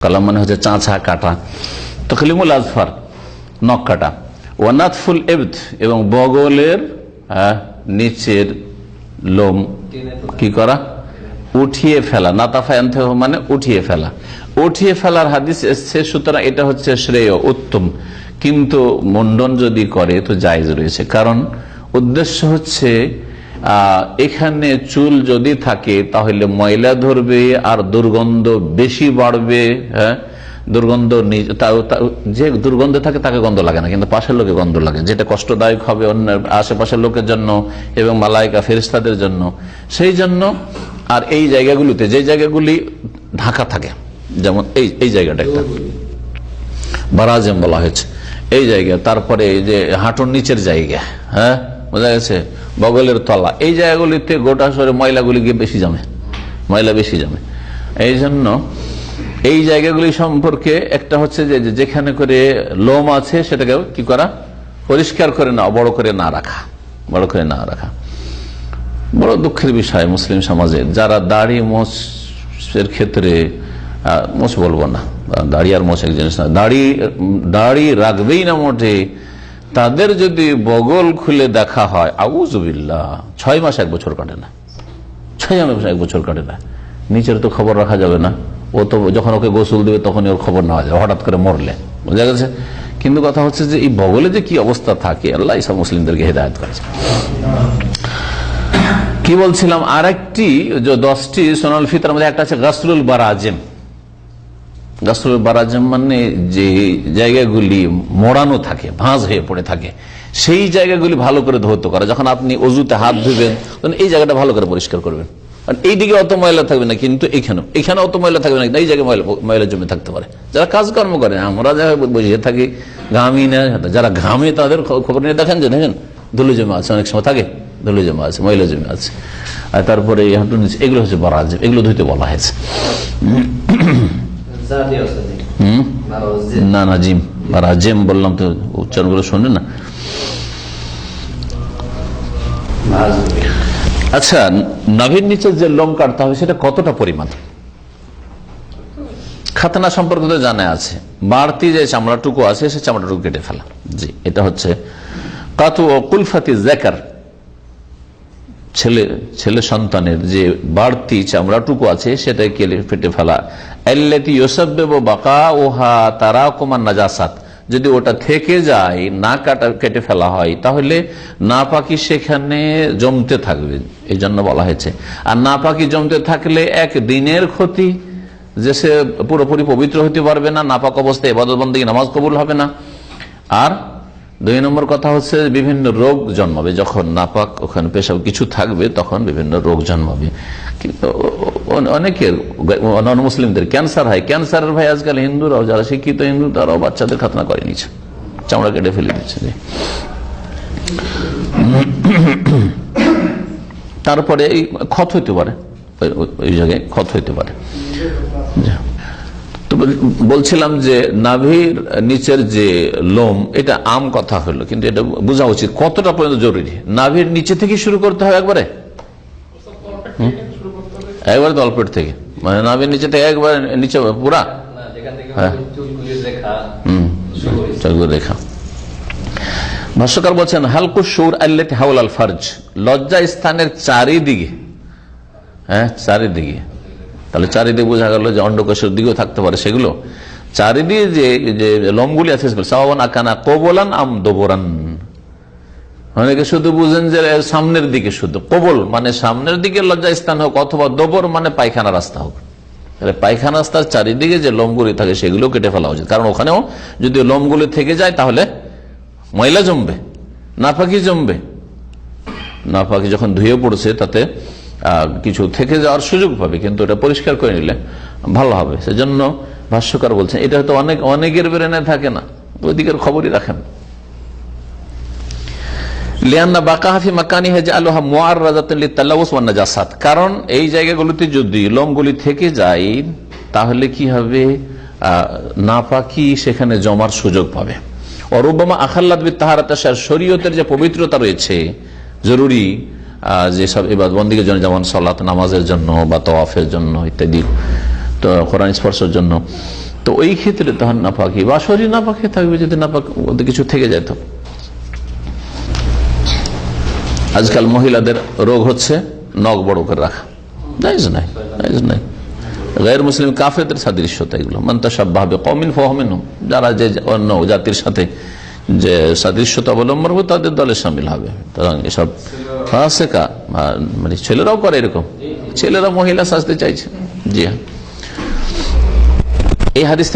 কালাম মানে হচ্ছে চাঁচা কাটা, তখলিমুল আজফার নখ কাটা, ওয়ানাতফুল এবদ এবং বগলের নিচের লোম কি করা, উঠিয়ে ফেলা। নাতাফায়ান্তে মানে উঠিয়ে ফেলা, উঠিয়ে ফেলার হাদিস এসছে, সুতরাং এটা হচ্ছে শ্রেয় উত্তম। কিন্তু মুন্ডন যদি করে তো জায়েজ রয়েছে, কারণ উদ্দেশ্য হচ্ছে এখানে চুল যদি থাকে তাহলে ময়লা ধরবে আর দুর্গন্ধ বেশি বাড়বে। হ্যাঁ, দুর্গন্ধ যে দুর্গন্ধ থাকে তাকে গন্ধ লাগে না, কিন্তু পাশের লোকে গন্ধ লাগে, যেটা কষ্টদায়ক হবে অন্য আশেপাশের লোকের জন্য এবং মালাইকা ফেরেশতাদের জন্য। সেই জন্য আর এই জায়গাগুলিতে যে জায়গাগুলি ঢাকা থাকে, যেমন এই জায়গাটা একটা বারাজেম বলা হয়েছে, এই জায়গা, তারপরে এই যে হাঁটুর নিচের জায়গা, হ্যাঁ বোঝা গেছে, বগলের তলা, এই জায়গাগুলিতে গোটা শহরে ময়লাগুলি গিয়ে বেশি জমে, ময়লা বেশি জমে। এই জন্য এই জায়গাগুলি সম্পর্কে একটা হচ্ছে যে যেখানে করে লোম আছে সেটাকে কি করা, পরিষ্কার করে না, বড় করে না রাখা, বড় করে না রাখা। বড় দুঃখের বিষয় মুসলিম সমাজে যারা দাড়ি মোছের ক্ষেত্রে, মোছ বলবো না, দাড়ি আর মোছ এক জিনিস না, দাড়ি রাখবেই না মোটে, তাদের যদি বগল খুলে দেখা হয়, আউযুবিল্লাহ, 6 মাস 1 বছর কাটে না, 6 মাস 1 বছর কাটে না। নিচের তো খবর রাখা যাবে না, ও তো যখন ওকে গোসল দেবে তখনই ওর খবর নেওয়া যাবে, হঠাৎ করে মরলে, বোঝা গেছে। কিন্তু কথা হচ্ছে যে এই বগলে যে কি অবস্থা থাকে, আল্লাহ সব মুসলিমদেরকে হেদায়েত করেছে। কি বলছিলাম, আরেকটি যে 10টি সুনানুল ফিতরার মধ্যে একটা আছে গাসলুল বারাজিম। গাসলুল বারাজিম মানে যে জায়গাগুলি মোড়ানো থাকে, ভাঁজ হয়ে পড়ে থাকে, সেই জায়গাগুলি ভালো করে ধৌত করা। যখন আপনি অজুতে হাত ধুবেন তখন এই জায়গাটা ভালো করে পরিষ্কার করবেন, কারণ এইদিকে অত ময়লা থাকবে না, কিন্তু এখানে অত ময়লা থাকবে না, এই জায়গায় ময়লা জমে থাকতে পারে। যারা কাজকর্ম করে, আমরা যারা বসে থাকি ঘামি না, যারা ঘামে তাদের খবর নিয়ে দেখেন যে দেখেন ধুলো জমে আছে, অনেক সময় থাকে ধুলো জমে আছে, ময়লা জমে আছে। আর তারপরে এগুলো হচ্ছে বারাজিম, এগুলো ধুইতে বলা হয়েছে। না না, জিম বারাজিম বললাম তো, উচ্চারণ গুলো শোনেন না। আচ্ছা, নাভির নিচে যে লোম কাটতে হবে সেটা কতটা পরিমাণ? খাতনা সম্পর্কে তো জানা আছে, বাড়তি যে চামড়াটুকু আছে সে চামড়াটুকু কেটে ফেলা। জি, এটা হচ্ছে কাতু ও কুলফাতি যাকার, ছেলে সন্তানের যে বাড়তি চামড়াটুকু আছে সেটাই কেটে ফেলা। আল্লাতী ইউসাব্বিবু বাকাউহা তারাকুমান নাজাসাত, যদি ওটা থেকে যায়, না কেটে ফেলা হয়, তাহলে নাপাকি সেখানে জমতে থাকবে, এই জন্য বলা হয়েছে। আর নাপাকি জমতে থাকলে এক দিনের ক্ষতি, যে সে পুরোপুরি পবিত্র হতে পারবে না, নাপাক অবস্থায় ইবাদত বন্দেগী নামাজ কবুল হবে না। আর 2 নম্বর কথা হচ্ছে বিভিন্ন রোগ জন্মাবে, যখন নাপাক ওখানে পেশাব কিছু থাকবে তখন বিভিন্ন রোগ জন্মাবে। অনেকের নন মুসলিমদের ক্যান্সার হয়, ক্যান্সারের ভাই আজকাল হিন্দুরাও, যারা শিক্ষিত হিন্দু তারাও বাচ্চাদের খাতনা করে নিচ্ছে, চামড়া কেটে ফেলে দিচ্ছে। তারপরে এই ক্ষত হইতে পারে, ওই জায়গায় ক্ষত হইতে পারে। তো বলছিলাম যে নাভির নিচের যে লোম, এটা আম কথা হলো, কিন্তু এটা বোঝা উচিত কতটা পর্যন্ত জরুরি। নাভির নিচে থেকে শুরু করতে হবে একবারে তলপেট থেকে, মানে নাভির নিচে থেকে একবারে নিচে পুরা, হ্যাঁ রেখা। ভাষ্যকার বলছেন হালকু সুর আল্লাতি হাওলাল ফারজ, লজ্জা স্থানের চারিদিকে, হ্যাঁ চারিদিকে, তাহলে চারিদিকে বোঝা গেল যে অন্ডকোষের দিকেও থাকতে পারে সেগুলো। চারিদিকে যে লোমগুলি আছে সাওয়ান আকানা কবলান আম দোবরান, অনেকে শুধু বুঝেন যে সামনের দিকে, শুধু কবল মানে সামনের দিকে লজ্জা স্থান হোক, অথবা দোবর মানে পায়খানা রাস্তা হোক। তাহলে পায়খানা রাস্তার চারিদিকে যে লোমগুলি থাকে সেগুলো কেটে ফেলা উচিত, কারণ ওখানেও যদি লোমগুলি থেকে যায় তাহলে ময়লা জমবে, নাপাকি জমবে। নাপাকি যখন ধুয়ে পড়ছে তাতে কিছু থেকে যাওয়ার সুযোগ পাবে, কিন্তু এটা পরিষ্কার করে নিলে ভালো হবে। সেজন্য ভাষ্যকার বলছেন এটা হয়তো অনেকের ব্রেনে থাকে না, ওই দিকের খবরই রাখেন। কারণ এই জায়গাগুলোতে যদি লোমগুলি থেকে যায় তাহলে কি হবে, নাপাকি সেখানে জমার সুযোগ পাবে। অরুবামা আখাল্লাত বিত্তাহারাত, শরীয়তের যে পবিত্রতা রয়েছে জরুরি যেসব ইবাদত বন্দেগীর জন্য, যেমন সালাত নামাজের জন্য বা তাওয়াফের জন্য ইত্যাদি, তো কোরআন স্পর্শের জন্য, তো ওই ক্ষেত্রে তখন নাপাকি বা শরীর নাপাকি থাকবে, যদি নাপাক কিছু থেকে যেত। আজকাল মহিলাদের রোগ হচ্ছে নখ বড় করে রাখা, জায়েজ নাই, জায়েজ নাই। গায়র মুসলিম কাফেরদের সাদৃশ্যতা এগুলো। মান তাশাব্বাহা বিকওমিন ফাহুয়া মিনহুম, যারা যে অন্য জাতির সাথে যে সাদৃশ্যতা অবলম্বন করবে তাদের দলে শামিল হবে। এসব ফাসেকা, মানে ছেলেরাও করে এরকম, ছেলেরা মহিলা সাজতে চাইছে। জি হ্যাঁ, এই হাদিস